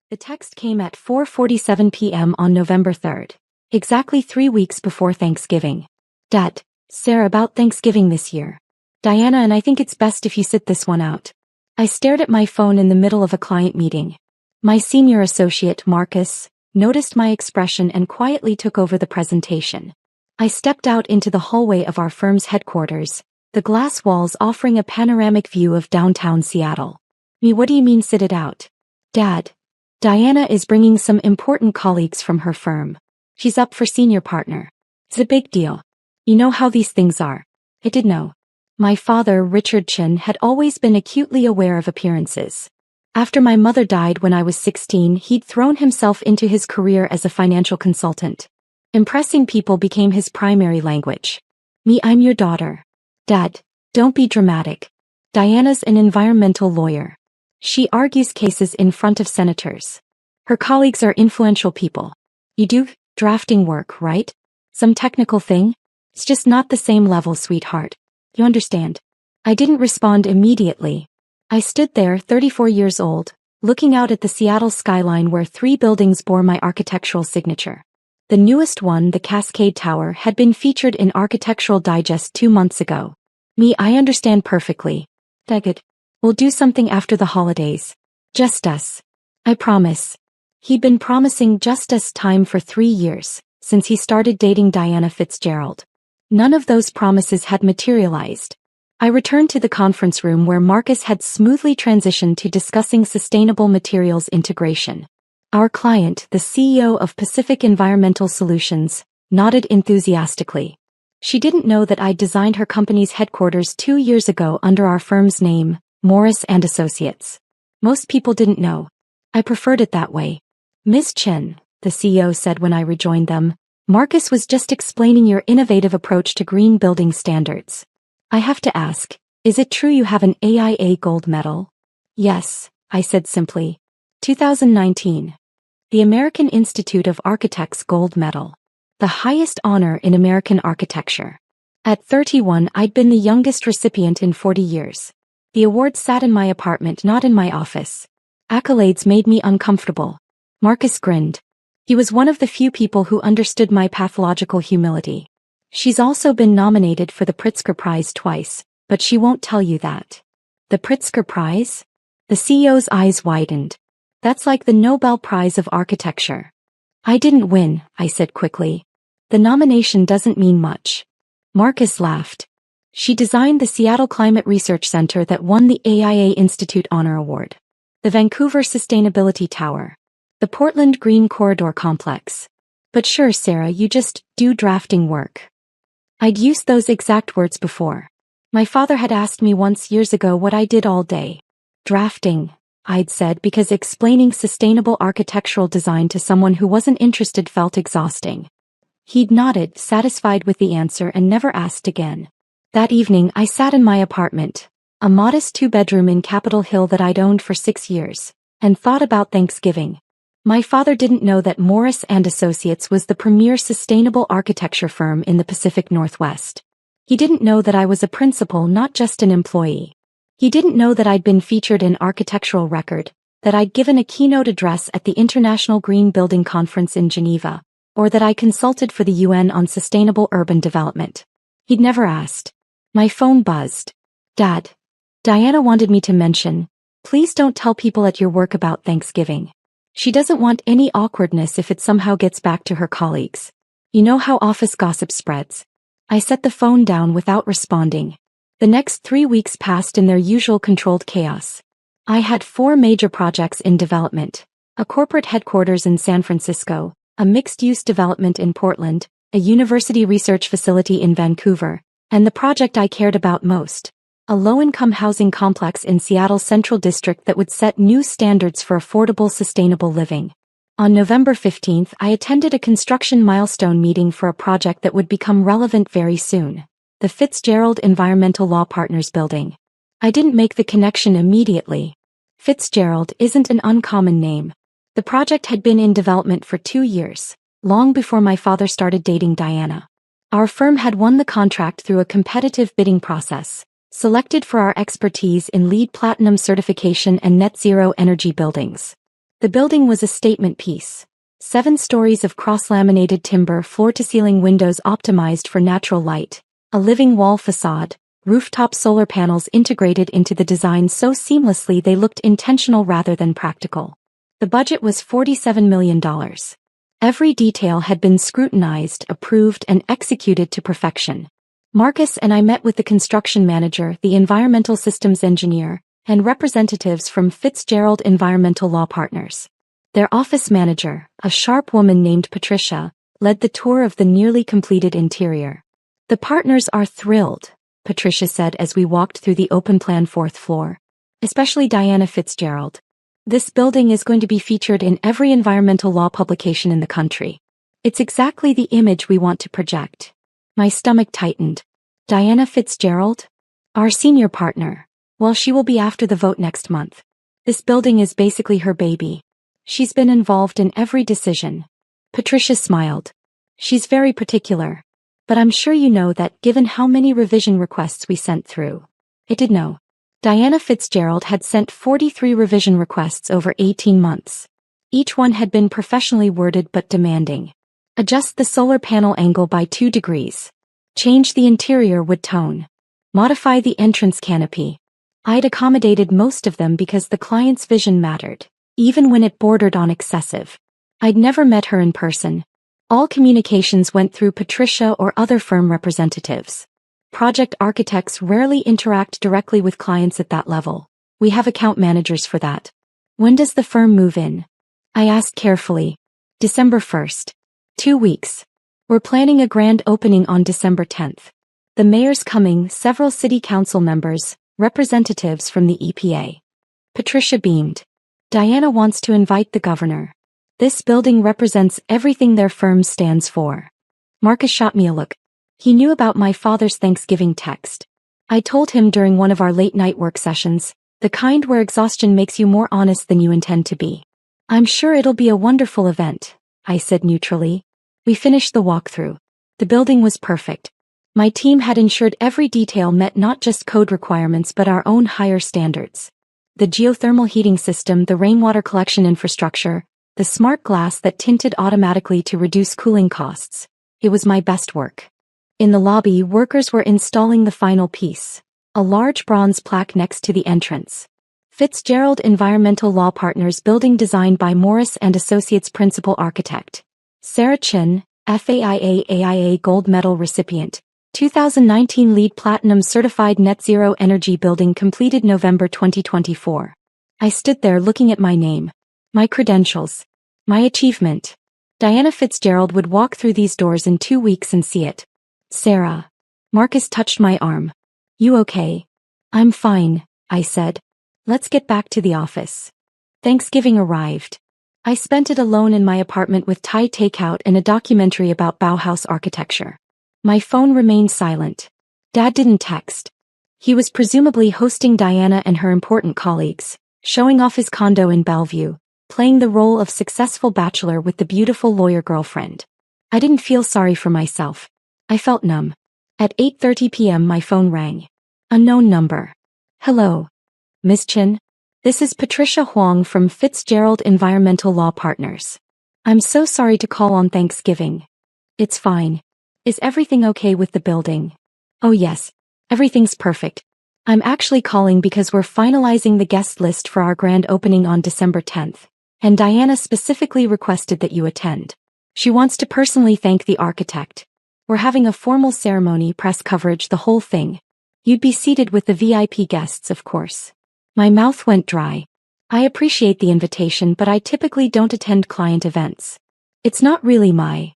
The text came at 4:47 p.m. on November 3rd, exactly 3 weeks before Thanksgiving. Dad, Sarah, about Thanksgiving this year. Diana and I think it's best if you sit this one out. I stared at my phone in the middle of a client meeting. My senior associate, Marcus, noticed my expression and quietly took over the presentation. I stepped out into the hallway of our firm's headquarters, the glass walls offering a panoramic view of downtown Seattle. What do you mean sit it out? Dad, Diana is bringing some important colleagues from her firm. She's up for senior partner. It's a big deal. You know how these things are. I did know. My father, Richard Chin, had always been acutely aware of appearances. After my mother died when I was 16, he'd thrown himself into his career as a financial consultant. Impressing people became his primary language. I'm your daughter. Dad, don't be dramatic. Diana's an environmental lawyer. She argues cases in front of senators. Her colleagues are influential people. You do drafting work, right? Some technical thing? It's just not the same level, sweetheart. You understand? I didn't respond immediately. I stood there, 34 years old, looking out at the Seattle skyline where 3 buildings bore my architectural signature. The newest one, the Cascade Tower, had been featured in Architectural Digest 2 months ago. I understand perfectly. Daggett. We'll do something after the holidays. Just us. I promise. He'd been promising just us time for 3 years, since he started dating Diana Fitzgerald. None of those promises had materialized. I returned to the conference room where Marcus had smoothly transitioned to discussing sustainable materials integration. Our client, the CEO of Pacific Environmental Solutions, nodded enthusiastically. She didn't know that I'd designed her company's headquarters 2 years ago under our firm's name, Morris & Associates. Most people didn't know. I preferred it that way. Ms. Chen, the CEO said when I rejoined them, Marcus was just explaining your innovative approach to green building standards. I have to ask, is it true you have an AIA gold medal? Yes, I said simply. 2019. The American Institute of Architects Gold Medal. The highest honor in American architecture. At 31, I'd been the youngest recipient in 40 years. The award sat in my apartment, not in my office. Accolades made me uncomfortable. Marcus grinned. He was one of the few people who understood my pathological humility. She's also been nominated for the Pritzker Prize twice, but she won't tell you that. The Pritzker Prize? The CEO's eyes widened. That's like the Nobel Prize of Architecture. I didn't win, I said quickly. The nomination doesn't mean much. Marcus laughed. She designed the Seattle Climate Research Center that won the AIA Institute Honor Award. The Vancouver Sustainability Tower. The Portland Green Corridor Complex. But sure, Sarah, you just do drafting work. I'd used those exact words before. My father had asked me once years ago what I did all day. Drafting, I'd said, because explaining sustainable architectural design to someone who wasn't interested felt exhausting. He'd nodded, satisfied with the answer, and never asked again. That evening I sat in my apartment, a modest 2-bedroom in Capitol Hill that I'd owned for 6 years, and thought about Thanksgiving. My father didn't know that Morris & Associates was the premier sustainable architecture firm in the Pacific Northwest. He didn't know that I was a principal, not just an employee. He didn't know that I'd been featured in Architectural Record, that I'd given a keynote address at the International Green Building Conference in Geneva, or that I consulted for the UN on sustainable urban development. He'd never asked. My phone buzzed. Dad. Diana wanted me to mention, please don't tell people at your work about Thanksgiving. She doesn't want any awkwardness if it somehow gets back to her colleagues. You know how office gossip spreads. I set the phone down without responding. The next 3 weeks passed in their usual controlled chaos. I had 4 major projects in development. A corporate headquarters in San Francisco, a mixed-use development in Portland, a university research facility in Vancouver, and the project I cared about most, a low-income housing complex in Seattle's Central District that would set new standards for affordable, sustainable living. On November 15th, I attended a construction milestone meeting for a project that would become relevant very soon, the Fitzgerald Environmental Law Partners building. I didn't make the connection immediately. Fitzgerald isn't an uncommon name. The project had been in development for 2 years, long before my father started dating Diana. Our firm had won the contract through a competitive bidding process, selected for our expertise in LEED Platinum certification and net zero energy buildings. The The building was a statement piece. 7 stories of cross-laminated timber floor-to-ceiling windows optimized for natural light, a living wall facade, rooftop solar panels integrated into the design so seamlessly they looked intentional rather than practical. The budget was $47 million. Every detail had been scrutinized, approved, and executed to perfection. Marcus and I met with the construction manager, the environmental systems engineer, and representatives from Fitzgerald Environmental Law Partners. Their office manager, a sharp woman named Patricia, led the tour of the nearly completed interior. "The partners are thrilled," Patricia said as we walked through the open-plan 4th floor. "Especially Diana Fitzgerald. This building is going to be featured in every environmental law publication in the country. It's exactly the image we want to project." My stomach tightened. Diana Fitzgerald? Our senior partner. Well, she will be after the vote next month. This building is basically her baby. She's been involved in every decision. Patricia smiled. "She's very particular. But I'm sure you know that given how many revision requests we sent through." It did know. Diana Fitzgerald had sent 43 revision requests over 18 months. Each one had been professionally worded but demanding. Adjust the solar panel angle by 2 degrees. Change the interior wood tone. Modify the entrance canopy. I'd accommodated most of them because the client's vision mattered, even when it bordered on excessive. I'd never met her in person. All communications went through Patricia or other firm representatives. Project architects rarely interact directly with clients at that level. We have account managers for that. "When does the firm move in?" I asked carefully. "December 1st. 2 weeks. We're planning a grand opening on December 10th. The mayor's coming, several city council members, representatives from the EPA." Patricia beamed. "Diana wants to invite the governor. This building represents everything their firm stands for." Marcus shot me a look. He knew about my father's Thanksgiving text. I told him during one of our late-night work sessions, the kind where exhaustion makes you more honest than you intend to be. "I'm sure it'll be a wonderful event," I said neutrally. We finished the walkthrough. The building was perfect. My team had ensured every detail met not just code requirements but our own higher standards. The geothermal heating system, the rainwater collection infrastructure, the smart glass that tinted automatically to reduce cooling costs. It was my best work. In the lobby, workers were installing the final piece, a large bronze plaque next to the entrance. Fitzgerald Environmental Law Partners, building designed by Morris and Associates Principal Architect Sarah Chin, FAIA Gold Medal recipient. 2019 LEED Platinum Certified Net Zero Energy Building completed November 2024. I stood there looking at my name, my credentials, my achievement. Diana Fitzgerald would walk through these doors in 2 weeks and see it. "Sarah." Marcus touched my arm. "You okay?" "I'm fine," I said. "Let's get back to the office." Thanksgiving arrived. I spent it alone in my apartment with Thai takeout and a documentary about Bauhaus architecture. My phone remained silent. Dad didn't text. He was presumably hosting Diana and her important colleagues, showing off his condo in Bellevue, playing the role of successful bachelor with the beautiful lawyer girlfriend. I didn't feel sorry for myself. I felt numb. At 8:30 p.m. my phone rang. Unknown number. "Hello. Miss Chin? This is Patricia Huang from Fitzgerald Environmental Law Partners. I'm so sorry to call on Thanksgiving." "It's fine. Is everything okay with the building?" "Oh yes. Everything's perfect. I'm actually calling because we're finalizing the guest list for our grand opening on December 10th, and Diana specifically requested that you attend. She wants to personally thank the architect. We're having a formal ceremony, press coverage, the whole thing. You'd be seated with the VIP guests, of course." My mouth went dry. I appreciate the invitation, but I typically don't attend client events. It's not really my...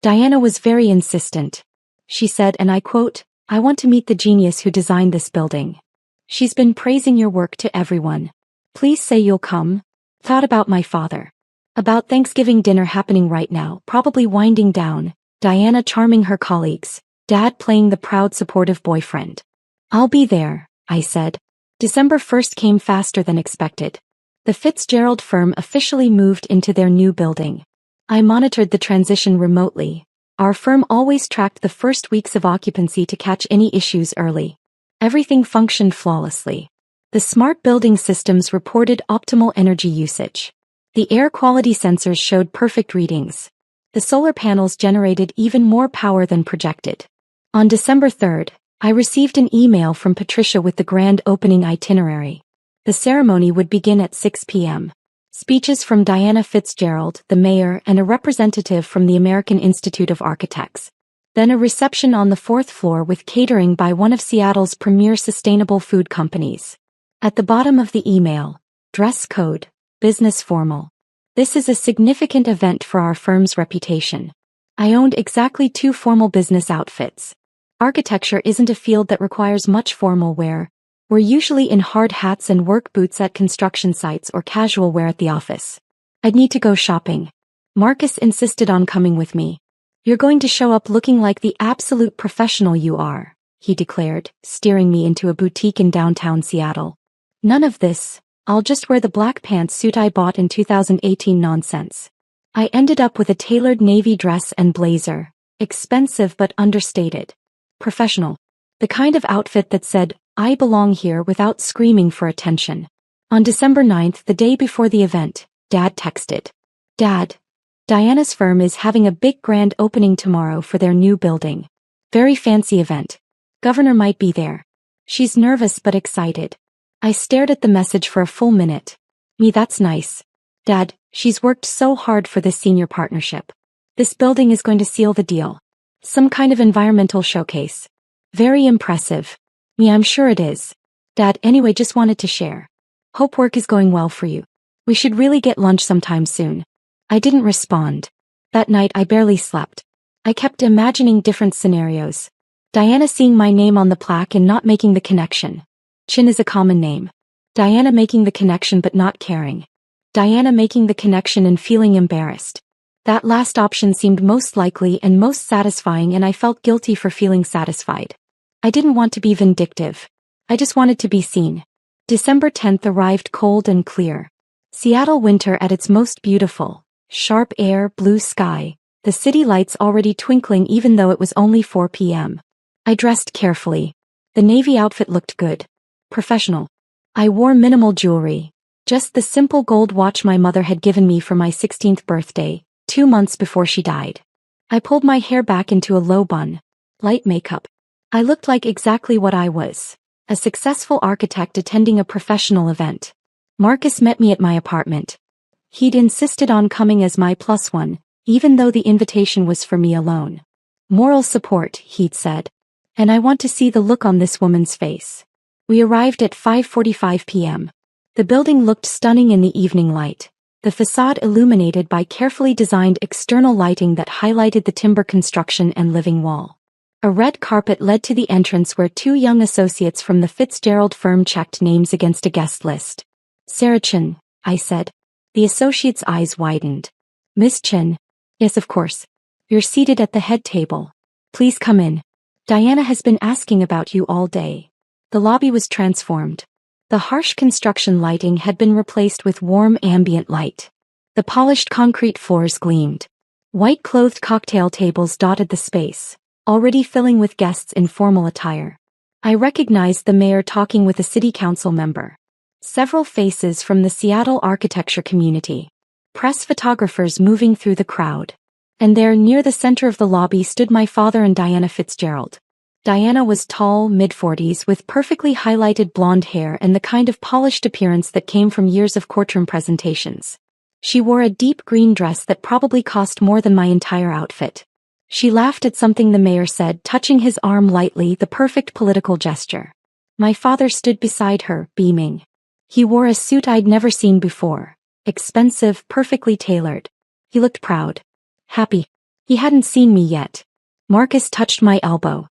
Diana was very insistent. She said, and I quote, "I want to meet the genius who designed this building. She's been praising your work to everyone. Please say you'll come." Thought about my father. About Thanksgiving dinner happening right now, probably winding down, Diana charming her colleagues, Dad playing the proud supportive boyfriend. "I'll be there," I said. December 1st came faster than expected. The Fitzgerald firm officially moved into their new building. I monitored the transition remotely. Our firm always tracked the first weeks of occupancy to catch any issues early. Everything functioned flawlessly. The smart building systems reported optimal energy usage. The air quality sensors showed perfect readings. The solar panels generated even more power than projected. On December 3rd, I received an email from Patricia with the grand opening itinerary. The ceremony would begin at 6 p.m. Speeches from Diana Fitzgerald, the mayor, and a representative from the American Institute of Architects. Then a reception on the 4th floor with catering by one of Seattle's premier sustainable food companies. At the bottom of the email, dress code, business formal. This is a significant event for our firm's reputation. I owned exactly 2 formal business outfits. Architecture isn't a field that requires much formal wear. We're usually in hard hats and work boots at construction sites or casual wear at the office. I'd need to go shopping. Marcus insisted on coming with me. You're going to show up looking like the absolute professional you are, he declared, steering me into a boutique in downtown Seattle. None of this, I'll just wear the black pantsuit I bought in 2018 nonsense. I ended up with a tailored navy dress and blazer, expensive but understated. Professional. The kind of outfit that said, I belong here without screaming for attention. On December 9th, the day before the event, Dad texted. Dad, Diana's firm is having a big grand opening tomorrow for their new building. Very fancy event. Governor might be there. She's nervous but excited. I stared at the message for a full minute. Me, that's nice. Dad, she's worked so hard for this senior partnership. This building is going to seal the deal. Some kind of environmental showcase. Very impressive. Me, I'm sure it is. Dad, anyway, just wanted to share. Hope work is going well for you. We should really get lunch sometime soon. I didn't respond. That night I barely slept. I kept imagining different scenarios. Diana seeing my name on the plaque and not making the connection. Chin is a common name. Diana making the connection but not caring. Diana making the connection and feeling embarrassed. That last option seemed most likely and most satisfying, and I felt guilty for feeling satisfied. I didn't want to be vindictive. I just wanted to be seen. December 10th arrived cold and clear. Seattle winter at its most beautiful. Sharp air, blue sky, the city lights already twinkling even though it was only 4 p.m. I dressed carefully. The navy outfit looked good. Professional. I wore minimal jewelry. Just the simple gold watch my mother had given me for my 16th birthday, 2 months before she died. I pulled my hair back into a low bun. Light makeup. I looked like exactly what I was. A successful architect attending a professional event. Marcus met me at my apartment. He'd insisted on coming as my +1, even though the invitation was for me alone. Moral support, he'd said. And I want to see the look on this woman's face. We arrived at 5:45 p.m. The building looked stunning in the evening light, the facade illuminated by carefully designed external lighting that highlighted the timber construction and living wall. A red carpet led to the entrance where 2 young associates from the Fitzgerald firm checked names against a guest list. Sarah Chin, I said. The associate's eyes widened. Miss Chin? Yes, of course. You're seated at the head table. Please come in. Diana has been asking about you all day. The lobby was transformed. The harsh construction lighting had been replaced with warm ambient light. The polished concrete floors gleamed. White-clothed cocktail tables dotted the space, already filling with guests in formal attire. I recognized the mayor talking with a city council member. Several faces from the Seattle architecture community. Press photographers moving through the crowd. And there near the center of the lobby stood my father and Diana Fitzgerald. Diana was tall, mid-40s, with perfectly highlighted blonde hair and the kind of polished appearance that came from years of courtroom presentations. She wore a deep green dress that probably cost more than my entire outfit. She laughed at something the mayor said, touching his arm lightly, the perfect political gesture. My father stood beside her, beaming. He wore a suit I'd never seen before. Expensive, perfectly tailored. He looked proud. Happy. He hadn't seen me yet. Marcus touched my elbow.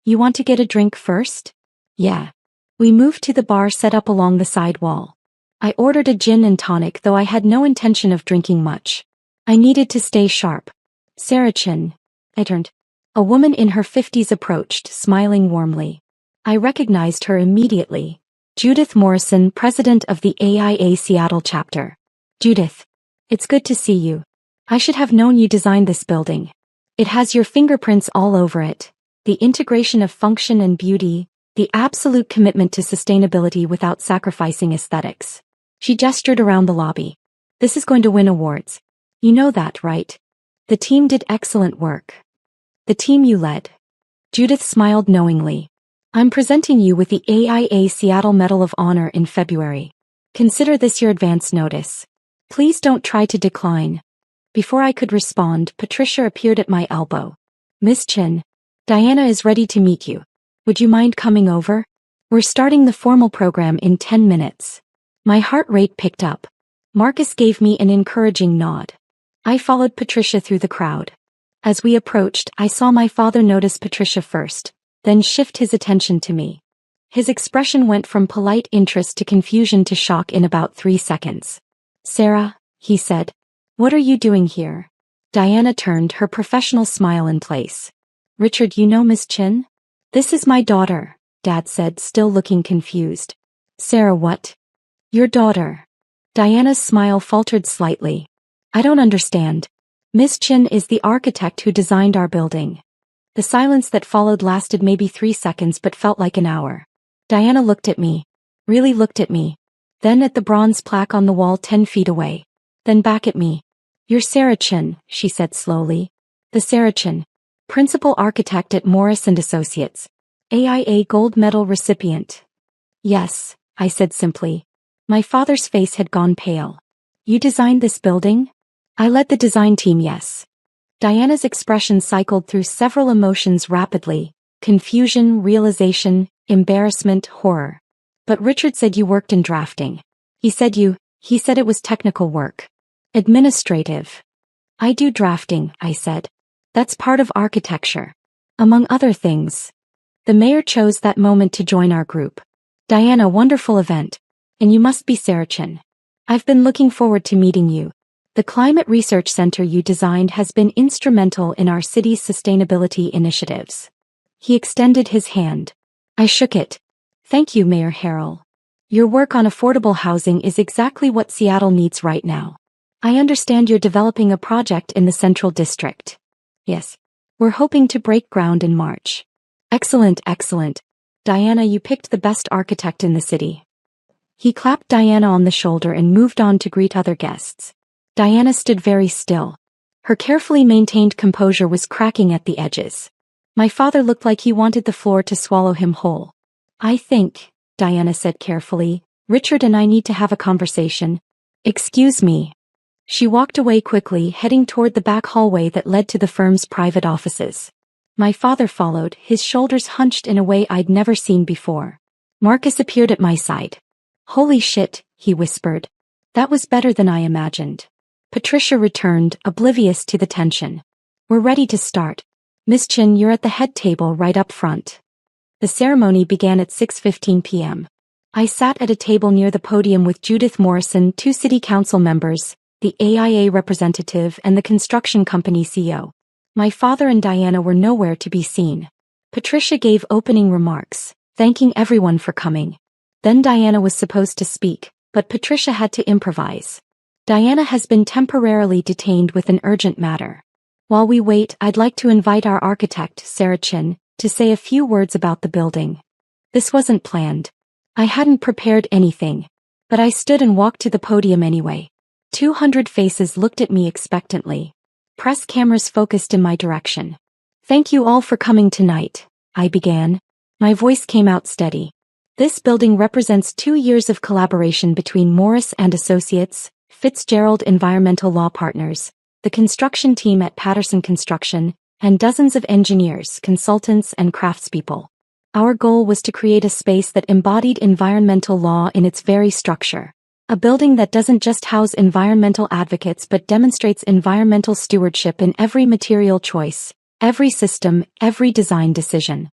You want to get a drink first? Yeah. We moved to the bar set up along the side wall. I ordered a gin and tonic, though I had no intention of drinking much. I needed to stay sharp. Sarah Chin. I turned. A woman in her 50s approached, smiling warmly. I recognized her immediately. Judith Morrison, president of the AIA Seattle chapter. Judith. It's good to see you. I should have known you designed this building. It has your fingerprints all over it. The integration of function and beauty, the absolute commitment to sustainability without sacrificing aesthetics. She gestured around the lobby. This is going to win awards. You know that, right? The team did excellent work. The team you led. Judith smiled knowingly. I'm presenting you with the AIA Seattle Medal of Honor in February. Consider this your advance notice. Please don't try to decline. Before I could respond, Patricia appeared at my elbow. Miss Chin, Diana is ready to meet you. Would you mind coming over? We're starting the formal program in 10 minutes. My heart rate picked up. Marcus gave me an encouraging nod. I followed Patricia through the crowd. As we approached, I saw my father notice Patricia first, then shift his attention to me. His expression went from polite interest to confusion to shock in about 3 seconds. Sarah, he said. What are you doing here? Diana turned, her professional smile in place. Richard, you know Miss Chin? This is my daughter, Dad said, still looking confused. Sarah, what? Your daughter. Diana's smile faltered slightly. I don't understand. Miss Chin is the architect who designed our building. The silence that followed lasted maybe 3 seconds but felt like an hour. Diana looked at me. Really looked at me. Then at the bronze plaque on the wall 10 feet away. Then back at me. You're Sarah Chin, she said slowly. The Sarah Chin. Principal architect at Morris & Associates. AIA Gold Medal recipient. Yes, I said simply. My father's face had gone pale. You designed this building? I led the design team, yes. Diana's expression cycled through several emotions rapidly. Confusion, realization, embarrassment, horror. But Richard said you worked in drafting. He said it was technical work. Administrative. I do drafting, I said. That's part of architecture. Among other things. The mayor chose that moment to join our group. Diana, wonderful event. And you must be Sarah Chin. I've been looking forward to meeting you. The Climate Research Center you designed has been instrumental in our city's sustainability initiatives. He extended his hand. I shook it. Thank you, Mayor Harrell. Your work on affordable housing is exactly what Seattle needs right now. I understand you're developing a project in the Central District. Yes. We're hoping to break ground in March. Excellent, excellent. Diana, you picked the best architect in the city. He clapped Diana on the shoulder and moved on to greet other guests. Diana stood very still. Her carefully maintained composure was cracking at the edges. My father looked like he wanted the floor to swallow him whole. I think, Diana said carefully, Richard and I need to have a conversation. Excuse me. She walked away quickly, heading toward the back hallway that led to the firm's private offices. My father followed, his shoulders hunched in a way I'd never seen before. Marcus appeared at my side. Holy shit, he whispered. That was better than I imagined. Patricia returned, oblivious to the tension. We're ready to start. Miss Chin, you're at the head table right up front. The ceremony began at 6:15 p.m. I sat at a table near the podium with Judith Morrison, 2 city council members, the AIA representative and the construction company CEO. My father and Diana were nowhere to be seen. Patricia gave opening remarks, thanking everyone for coming. Then Diana was supposed to speak, but Patricia had to improvise. Diana has been temporarily detained with an urgent matter. While we wait, I'd like to invite our architect, Sarah Chin, to say a few words about the building. This wasn't planned. I hadn't prepared anything. But I stood and walked to the podium anyway. 200 faces looked at me expectantly. Press cameras focused in my direction. Thank you all for coming tonight, I began. My voice came out steady. This building represents 2 years of collaboration between Morris & Associates, Fitzgerald Environmental Law Partners, the construction team at Patterson Construction, and dozens of engineers, consultants, and craftspeople. Our goal was to create a space that embodied environmental law in its very structure. A building that doesn't just house environmental advocates but demonstrates environmental stewardship in every material choice, every system, every design decision.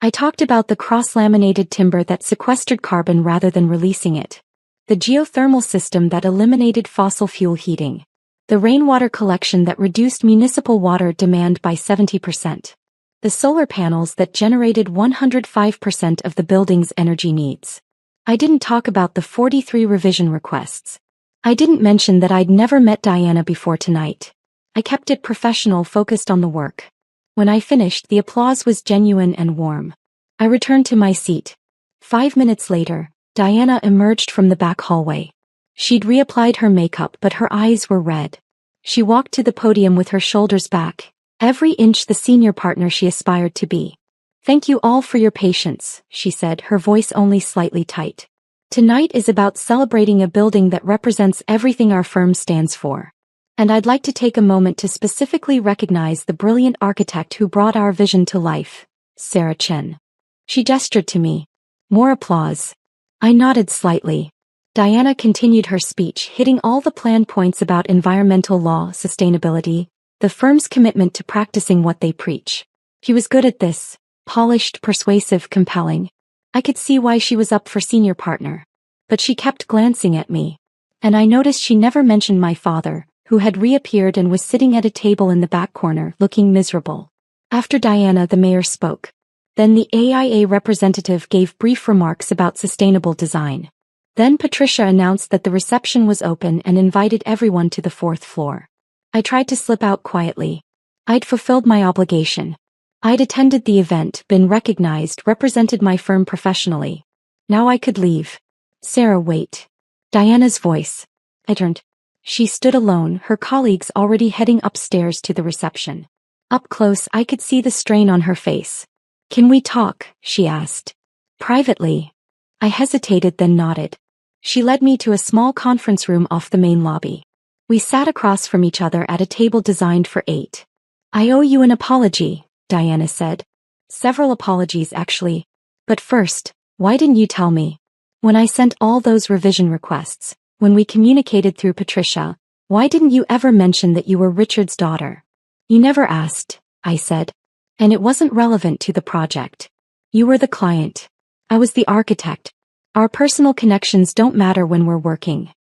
I talked about the cross-laminated timber that sequestered carbon rather than releasing it. The geothermal system that eliminated fossil fuel heating. The rainwater collection that reduced municipal water demand by 70%. The solar panels that generated 105% of the building's energy needs. I didn't talk about the 43 revision requests. I didn't mention that I'd never met Diana before tonight. I kept it professional, focused on the work. When I finished, the applause was genuine and warm. I returned to my seat. 5 minutes later, Diana emerged from the back hallway. She'd reapplied her makeup, but her eyes were red. She walked to the podium with her shoulders back, every inch the senior partner she aspired to be. "Thank you all for your patience," she said, her voice only slightly tight. "Tonight is about celebrating a building that represents everything our firm stands for. And I'd like to take a moment to specifically recognize the brilliant architect who brought our vision to life, Sarah Chen." She gestured to me. More applause. I nodded slightly. Diana continued her speech, hitting all the planned points about environmental law, sustainability, the firm's commitment to practicing what they preach. She was good at this. Polished, persuasive, compelling. I could see why she was up for senior partner. But she kept glancing at me. And I noticed she never mentioned my father, who had reappeared and was sitting at a table in the back corner, looking miserable. After Diana, the mayor spoke. Then the AIA representative gave brief remarks about sustainable design. Then Patricia announced that the reception was open and invited everyone to the 4th floor. I tried to slip out quietly. I'd fulfilled my obligation. I'd attended the event, been recognized, represented my firm professionally. Now I could leave. "Sarah, wait." Diana's voice. I turned. She stood alone, her colleagues already heading upstairs to the reception. Up close, I could see the strain on her face. "Can we talk?" she asked. "Privately." I hesitated, then nodded. She led me to a small conference room off the main lobby. We sat across from each other at a table designed for 8. "I owe you an apology," Diana said. "Several apologies, actually. But first, why didn't you tell me? When I sent all those revision requests, when we communicated through Patricia, why didn't you ever mention that you were Richard's daughter?" "You never asked," I said. "And it wasn't relevant to the project. You were the client. I was the architect. Our personal connections don't matter when we're working."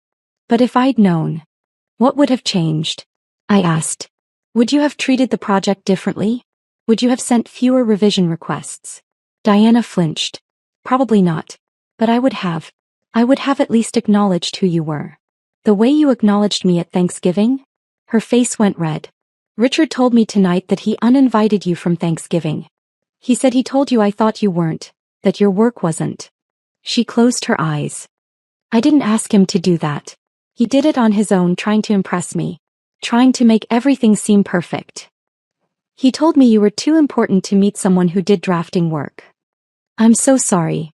"But if I'd known, what would have changed?" I asked. "Would you have treated the project differently? Would you have sent fewer revision requests?" Diana flinched. "Probably not. But I would have. I would have at least acknowledged who you were. The way you acknowledged me at Thanksgiving?" Her face went red. "Richard told me tonight that he uninvited you from Thanksgiving. He said he told you I thought you weren't, that your work wasn't." She closed her eyes. "I didn't ask him to do that. He did it on his own, trying to impress me. Trying to make everything seem perfect. He told me you were too important to meet someone who did drafting work." "I'm so sorry."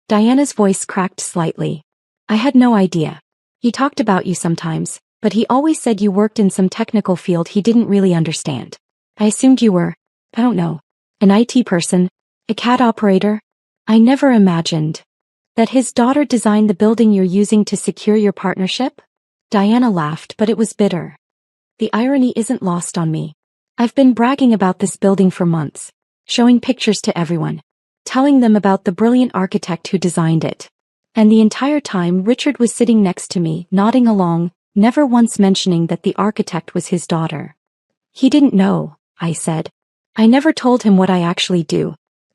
Diana's voice cracked slightly. "I had no idea. He talked about you sometimes, but he always said you worked in some technical field he didn't really understand. I assumed you were, I don't know, an IT person, a CAD operator. I never imagined that his daughter designed the building you're using to secure your partnership." Diana laughed, but it was bitter. "The irony isn't lost on me. I've been bragging about this building for months, showing pictures to everyone, telling them about the brilliant architect who designed it. And the entire time Richard was sitting next to me, nodding along, never once mentioning that the architect was his daughter." "He didn't know," I said. "I never told him what I actually do.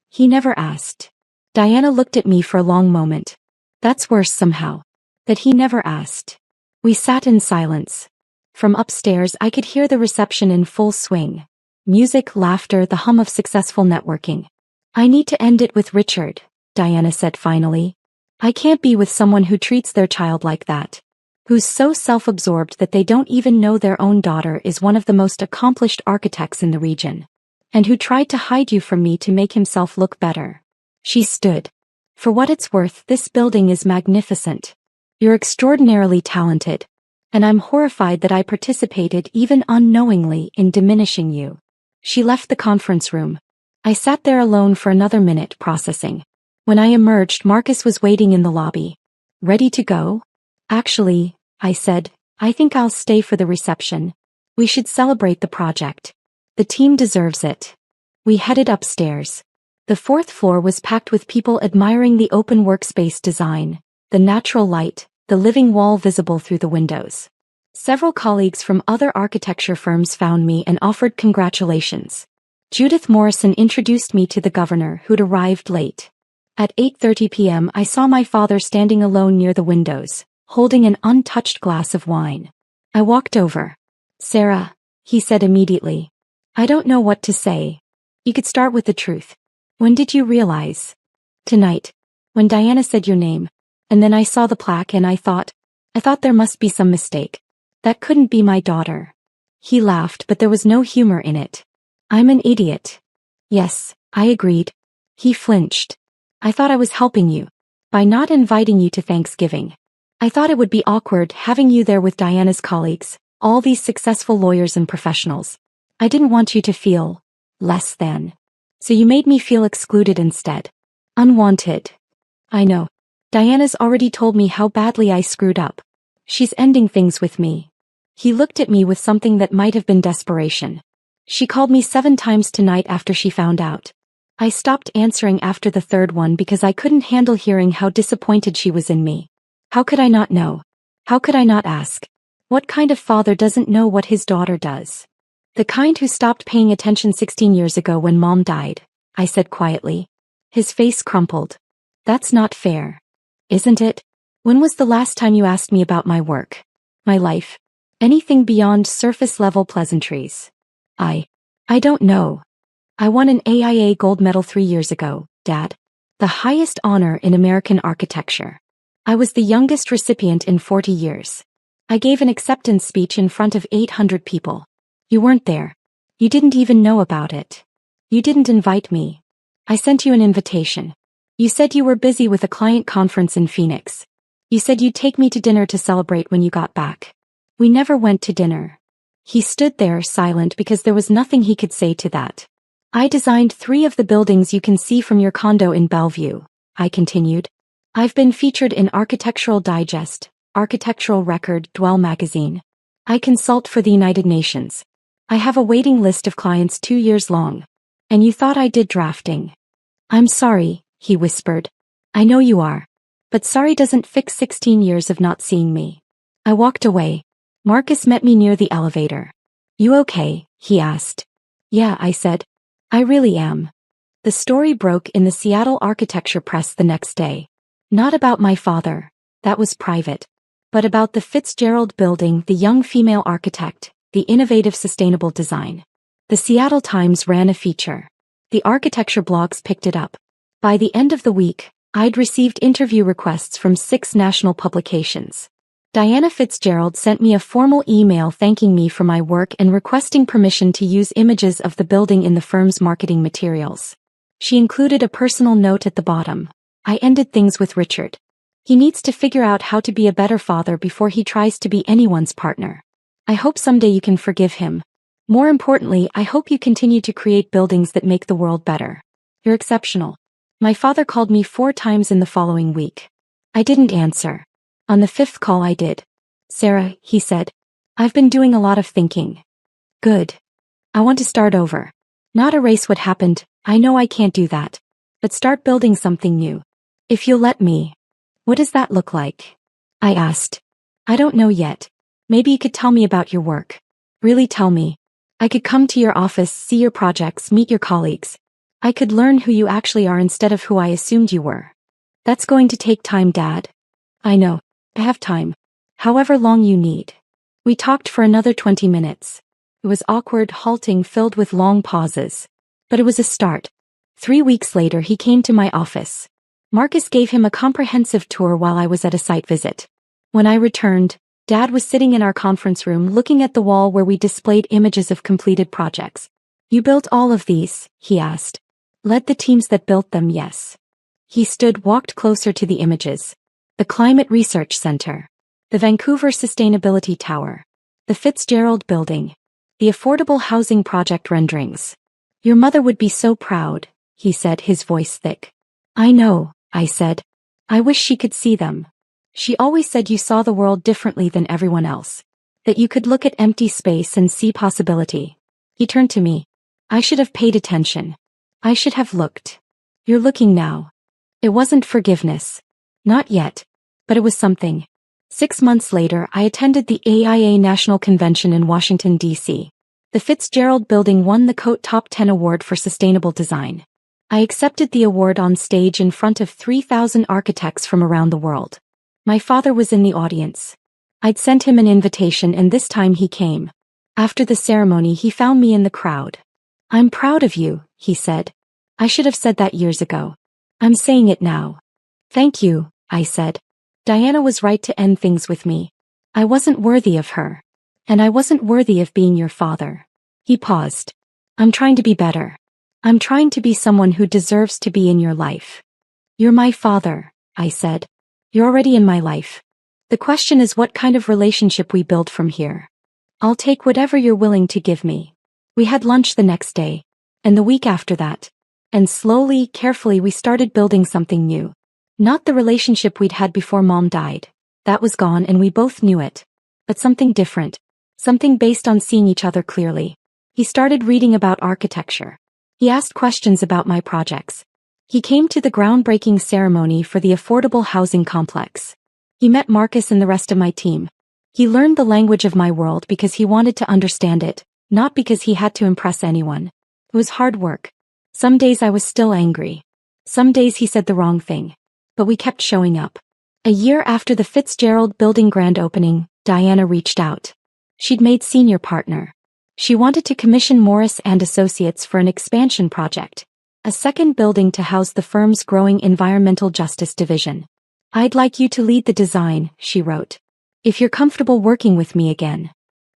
He never asked." Diana looked at me for a long moment. "That's worse somehow. That he never asked." We sat in silence. From upstairs I could hear the reception in full swing. Music, laughter, the hum of successful networking. "I need to end it with Richard," Diana said finally. "I can't be with someone who treats their child like that. Who's so self-absorbed that they don't even know their own daughter is one of the most accomplished architects in the region. And who tried to hide you from me to make himself look better." She stood. "For what it's worth, this building is magnificent. You're extraordinarily talented. And I'm horrified that I participated even unknowingly in diminishing you." She left the conference room. I sat there alone for another minute, processing. When I emerged, Marcus was waiting in the lobby. "Ready to go?" "Actually," I said, "I think I'll stay for the reception. We should celebrate the project. The team deserves it." We headed upstairs. The 4th floor was packed with people admiring the open workspace design, the natural light, the living wall visible through the windows. Several colleagues from other architecture firms found me and offered congratulations. Judith Morrison introduced me to the governor, who'd arrived late. At 8:30 p.m. I saw my father standing alone near the windows, holding an untouched glass of wine. I walked over. "Sarah," he said immediately. "I don't know what to say. You could start with the truth. When did you realize?" "Tonight. When Diana said your name. And then I saw the plaque and I thought, I thought there must be some mistake. That couldn't be my daughter. He laughed, but there was no humor in it. I'm an idiot. Yes, I agreed. He flinched. I thought I was helping you by not inviting you to Thanksgiving. I thought it would be awkward having you there with Diana's colleagues, all these successful lawyers and professionals. I didn't want you to feel less than. So you made me feel excluded instead. Unwanted. I know. Diana's already told me how badly I screwed up. She's ending things with me. He looked at me with something that might have been desperation. She called me 7 times tonight after she found out. I stopped answering after the third one because I couldn't handle hearing how disappointed she was in me. How could I not know? How could I not ask? What kind of father doesn't know what his daughter does? The kind who stopped paying attention 16 years ago when Mom died, I said quietly. His face crumpled. That's not fair. Isn't it? When was the last time you asked me about my work? My life? Anything beyond surface-level pleasantries? I don't know. I won an AIA gold medal 3 years ago, Dad. The highest honor in American architecture. I was the youngest recipient in 40 years. I gave an acceptance speech in front of 800 people. You weren't there. You didn't even know about it. You didn't invite me. I sent you an invitation. You said you were busy with a client conference in Phoenix. You said you'd take me to dinner to celebrate when you got back. We never went to dinner. He stood there silent because there was nothing he could say to that. I designed 3 of the buildings you can see from your condo in Bellevue, I continued. I've been featured in Architectural Digest, Architectural Record, Dwell magazine. I consult for the United Nations. I have a waiting list of clients 2 years long. And you thought I did drafting. I'm sorry, he whispered. I know you are. But sorry doesn't fix 16 years of not seeing me. I walked away. Marcus met me near the elevator. You okay? He asked. Yeah, I said. I really am. The story broke in the Seattle Architecture Press the next day. Not about my father. That was private. But about the Fitzgerald Building, the young female architect, the innovative sustainable design. The Seattle Times ran a feature. The architecture blogs picked it up. By the end of the week, I'd received interview requests from 6 national publications. Diana Fitzgerald sent me a formal email thanking me for my work and requesting permission to use images of the building in the firm's marketing materials. She included a personal note at the bottom. I ended things with Richard. He needs to figure out how to be a better father before he tries to be anyone's partner. I hope someday you can forgive him. More importantly, I hope you continue to create buildings that make the world better. You're exceptional. My father called me 4 times in the following week. I didn't answer. On the 5th call I did. Sarah, he said. I've been doing a lot of thinking. Good. I want to start over. Not erase what happened, I know I can't do that. But start building something new. If you'll let me. What does that look like? I asked. I don't know yet. Maybe you could tell me about your work. Really tell me. I could come to your office, see your projects, meet your colleagues. I could learn who you actually are instead of who I assumed you were. That's going to take time, Dad. I know. I have time. However long you need. We talked for another 20 minutes. It was awkward, halting, filled with long pauses. But it was a start. 3 weeks later he came to my office. Marcus gave him a comprehensive tour while I was at a site visit. When I returned, Dad was sitting in our conference room looking at the wall where we displayed images of completed projects. You built all of these? He asked. Led the teams that built them, yes. He walked closer to the images. The Climate Research Center. The Vancouver Sustainability Tower. The Fitzgerald Building. The Affordable Housing Project renderings. Your mother would be so proud, he said, his voice thick. I know, I said. I wish she could see them. She always said you saw the world differently than everyone else. That you could look at empty space and see possibility. He turned to me. I should have paid attention. I should have looked. You're looking now. It wasn't forgiveness. Not yet. But it was something. 6 months later, I attended the AIA National Convention in Washington, D.C. The Fitzgerald Building won the Coat Top 10 Award for Sustainable Design. I accepted the award on stage in front of 3,000 architects from around the world. My father was in the audience. I'd sent him an invitation and this time he came. After the ceremony he found me in the crowd. I'm proud of you, he said. I should have said that years ago. I'm saying it now. Thank you, I said. Diana was right to end things with me. I wasn't worthy of her. And I wasn't worthy of being your father. He paused. I'm trying to be better. I'm trying to be someone who deserves to be in your life. You're my father, I said. You're already in my life. The question is what kind of relationship we build from here. I'll take whatever you're willing to give me. We had lunch the next day. And the week after that. And slowly, carefully we started building something new. Not the relationship we'd had before Mom died. That was gone and we both knew it. But something different. Something based on seeing each other clearly. He started reading about architecture. He asked questions about my projects. He came to the groundbreaking ceremony for the affordable housing complex. He met Marcus and the rest of my team. He learned the language of my world because he wanted to understand it, not because he had to impress anyone. It was hard work. Some days I was still angry. Some days he said the wrong thing. But we kept showing up. A year after the Fitzgerald Building grand opening, Diana reached out. She'd made senior partner. She wanted to commission Morris and Associates for an expansion project. A second building to house the firm's growing environmental justice division. I'd like you to lead the design, she wrote. If you're comfortable working with me again.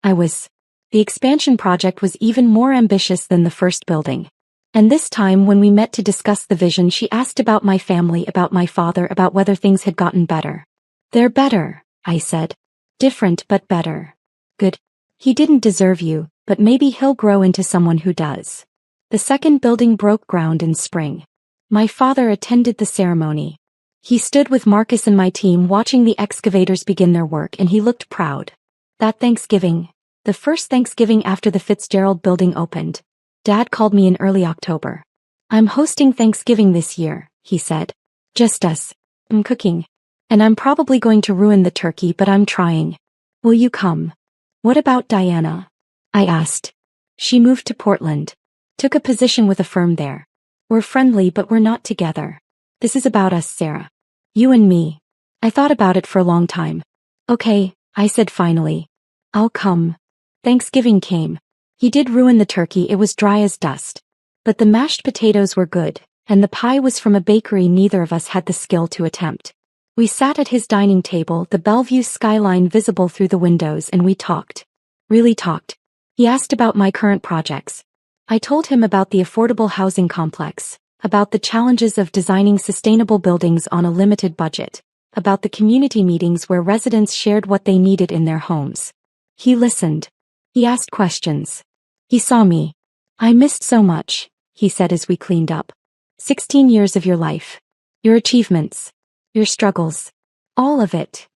I was. The expansion project was even more ambitious than the first building. And this time when we met to discuss the vision she asked about my family, about my father, about whether things had gotten better. They're better, I said. Different but better. Good. He didn't deserve you, but maybe he'll grow into someone who does. The second building broke ground in spring. My father attended the ceremony. He stood with Marcus and my team watching the excavators begin their work and he looked proud. That Thanksgiving, the first Thanksgiving after the Fitzgerald building opened, Dad called me in early October. I'm hosting Thanksgiving this year, he said. Just us. I'm cooking. And I'm probably going to ruin the turkey, but I'm trying. Will you come? What about Diana? I asked. She moved to Portland. Took a position with a firm there. We're friendly but we're not together. This is about us, Sarah. You and me. I thought about it for a long time. Okay, I said finally. I'll come. Thanksgiving came. He did ruin the turkey, it was dry as dust. But the mashed potatoes were good, and the pie was from a bakery neither of us had the skill to attempt. We sat at his dining table, the Bellevue skyline visible through the windows, and we talked. Really talked. He asked about my current projects. I told him about the affordable housing complex, about the challenges of designing sustainable buildings on a limited budget, about the community meetings where residents shared what they needed in their homes. He listened. He asked questions. He saw me. I missed so much, he said as we cleaned up. 16 years of your life. Your achievements. Your struggles. All of it.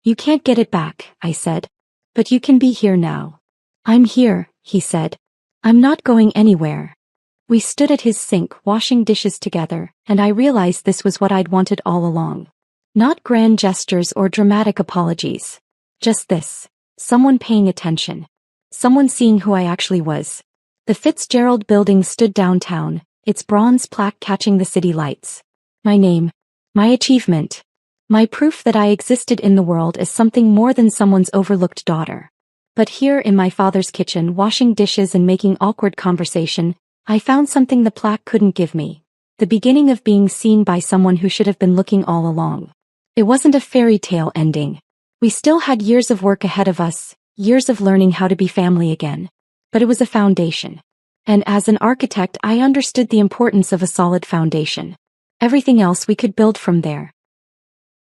You can't get it back, I said. But you can be here now. I'm here, he said. I'm not going anywhere. We stood at his sink washing dishes together, and I realized this was what I'd wanted all along. Not grand gestures or dramatic apologies. Just this. Someone paying attention. Someone seeing who I actually was. The Fitzgerald building stood downtown, its bronze plaque catching the city lights. My name. My achievement. My proof that I existed in the world as something more than someone's overlooked daughter. But here in my father's kitchen washing dishes and making awkward conversation, I found something the plaque couldn't give me. The beginning of being seen by someone who should have been looking all along. It wasn't a fairy tale ending. We still had years of work ahead of us, years of learning how to be family again. But it was a foundation. And as an architect I understood the importance of a solid foundation. Everything else we could build from there.